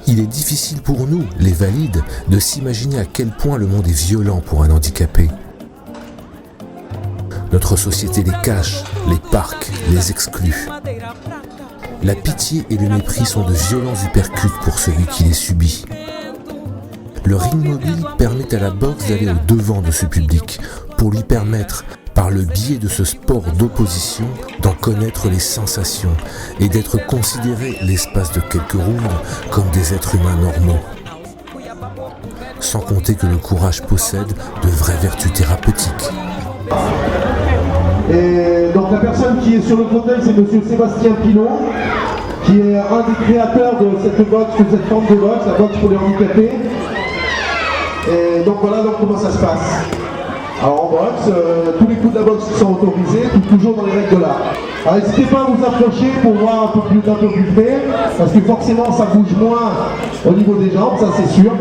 Il est difficile pour nous, les valides, de s'imaginer à quel point le monde est violent pour un handicapé. Notre société les cache, les parque, les exclut. La pitié et le mépris sont de violents uppercuts pour celui qui les subit. Le ring mobile permet à la boxe d'aller au devant de ce public pour lui permettre, par le biais de ce sport d'opposition, d'en connaître les sensations et d'être considérés l'espace de quelques rounds comme des êtres humains normaux. Sans compter que le courage possède de vraies vertus thérapeutiques. Et donc la personne qui est sur le fauteuil, c'est monsieur Sébastien Pilon, qui est un des créateurs de cette boxe, de cette forme de boxe, la boxe pour les handicapés. Et donc voilà donc comment ça se passe. Alors en boxe, tous les coups de la boxe sont autorisés, toujours dans les règles de l'art. Alors n'hésitez pas à vous approcher pour voir un peu plus près, parce que forcément ça bouge moins au niveau des jambes, ça c'est sûr.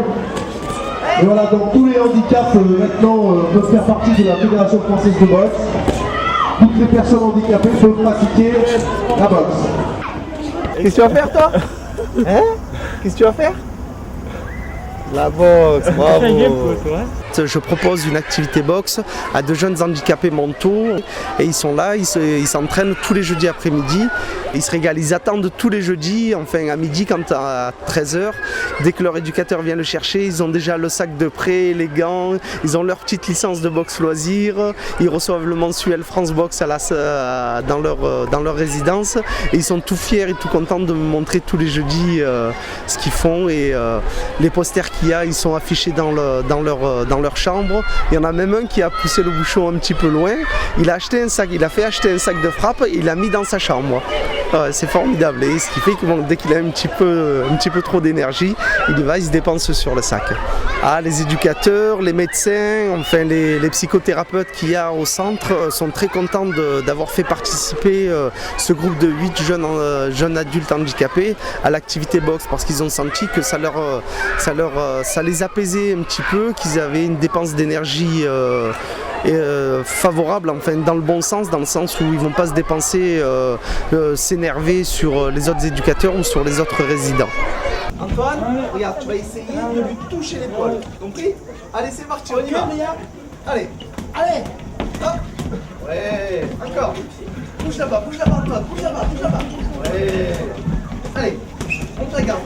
Et voilà, donc tous les handicaps maintenant peuvent faire partie de la Fédération française de boxe. Toutes les personnes handicapées peuvent pratiquer la boxe. Qu'est-ce que tu vas faire toi? Hein? Qu'est-ce que tu vas faire? La boxe, bravo. Je propose une activité boxe à de jeunes handicapés mentaux et ils sont là, ils s'entraînent tous les jeudis après-midi. Ils se régalent, ils attendent tous les jeudis, enfin à midi quand à 13h, dès que leur éducateur vient le chercher, ils ont déjà le sac de prêt, les gants, ils ont leur petite licence de boxe loisir, ils reçoivent le mensuel France Box dans leur résidence et ils sont tout fiers et tout contents de me montrer tous les jeudis ce qu'ils font et les posters qu'il y a, ils sont affichés dans leur chambre. Il y en a même un qui a poussé le bouchon un petit peu loin. Il a fait acheter un sac de frappe et il l'a mis dans sa chambre. C'est formidable. Et ce qui fait que dès qu'il a un petit peu trop d'énergie, il se dépense sur le sac. Les éducateurs, les médecins, enfin les psychothérapeutes qu'il y a au centre sont très contents d'avoir fait participer ce groupe de 8 jeunes adultes handicapés à l'activité boxe parce qu'ils ont senti que ça les apaisait un petit peu, qu'ils avaient une dépense d'énergie favorable, enfin dans le bon sens, dans le sens où ils ne vont pas se dépenser, s'énerver sur les autres éducateurs ou sur les autres résidents. Antoine, regarde, tu vas essayer de lui toucher l'épaule, compris? Allez, c'est parti, on y va. Allez, hop. Ouais, encore. Bouge là-bas, Antoine, bouge là-bas. Ouais. Allez, monte la garde.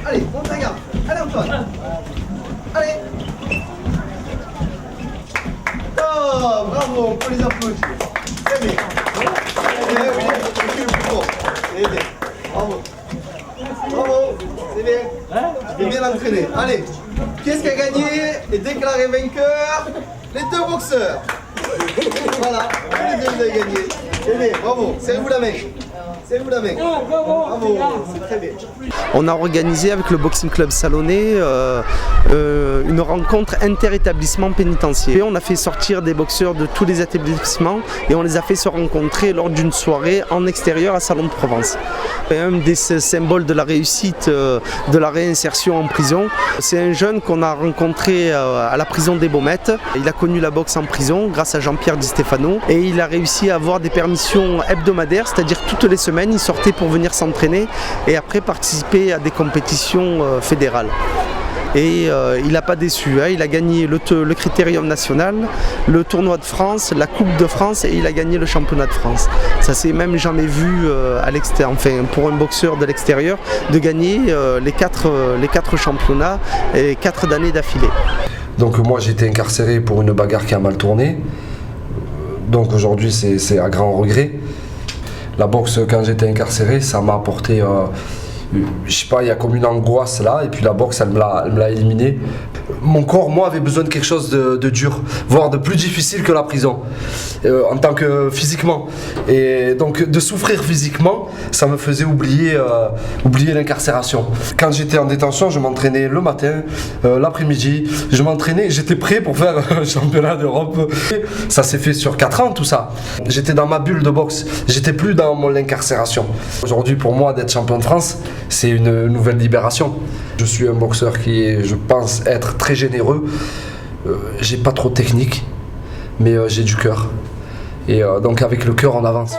Allez, monte la garde. Allez, Antoine. Allez. Oh, bravo, on peut les applaudir. Très bien. Bravo. C'est bien. Tu peux bien l'entraîner. Allez, qu'est-ce qui a gagné et déclaré vainqueur? Les deux boxeurs. Voilà, les deux vous avez gagné. C'est bien, bravo. Serrez-vous la main. Bravo, c'est très bien. On a organisé avec le Boxing Club Salonnais une rencontre inter-établissement pénitentiaire. Et on a fait sortir des boxeurs de tous les établissements et on les a fait se rencontrer lors d'une soirée en extérieur à Salon de Provence. Un des symboles de la réussite de la réinsertion en prison, c'est un jeune qu'on a rencontré à la prison des Baumettes. Il a connu la boxe en prison grâce à Jean-Pierre Di Stefano et il a réussi à avoir des permissions hebdomadaires, c'est-à-dire toutes les semaines il sortait pour venir s'entraîner et après participer à des compétitions fédérales. Et il n'a pas déçu, hein. Il a gagné le Critérium national, le tournoi de France, la Coupe de France et il a gagné le championnat de France. Ça s'est même jamais vu à l'extérieur, enfin, pour un boxeur de l'extérieur de gagner les quatre championnats et 4 années d'affilée. Donc moi j'ai été incarcéré pour une bagarre qui a mal tourné. Donc aujourd'hui c'est à grand regret. La boxe, quand j'étais incarcéré, ça m'a apporté, je sais pas, il y a comme une angoisse là, et puis la boxe, elle me l'a éliminé. Mon corps, moi, avait besoin de quelque chose de dur, voire de plus difficile que la prison, en tant que physiquement. Et donc, de souffrir physiquement, ça me faisait oublier l'incarcération. Quand j'étais en détention, je m'entraînais le matin, l'après-midi, je m'entraînais, j'étais prêt pour faire un championnat d'Europe. Ça s'est fait sur 4 ans, tout ça. J'étais dans ma bulle de boxe, j'étais plus dans l'incarcération. Aujourd'hui, pour moi, d'être champion de France, c'est une nouvelle libération. Je suis un boxeur qui est, je pense, être très généreux. j'ai pas trop de technique, mais j'ai du cœur. Et donc avec le cœur, on avance.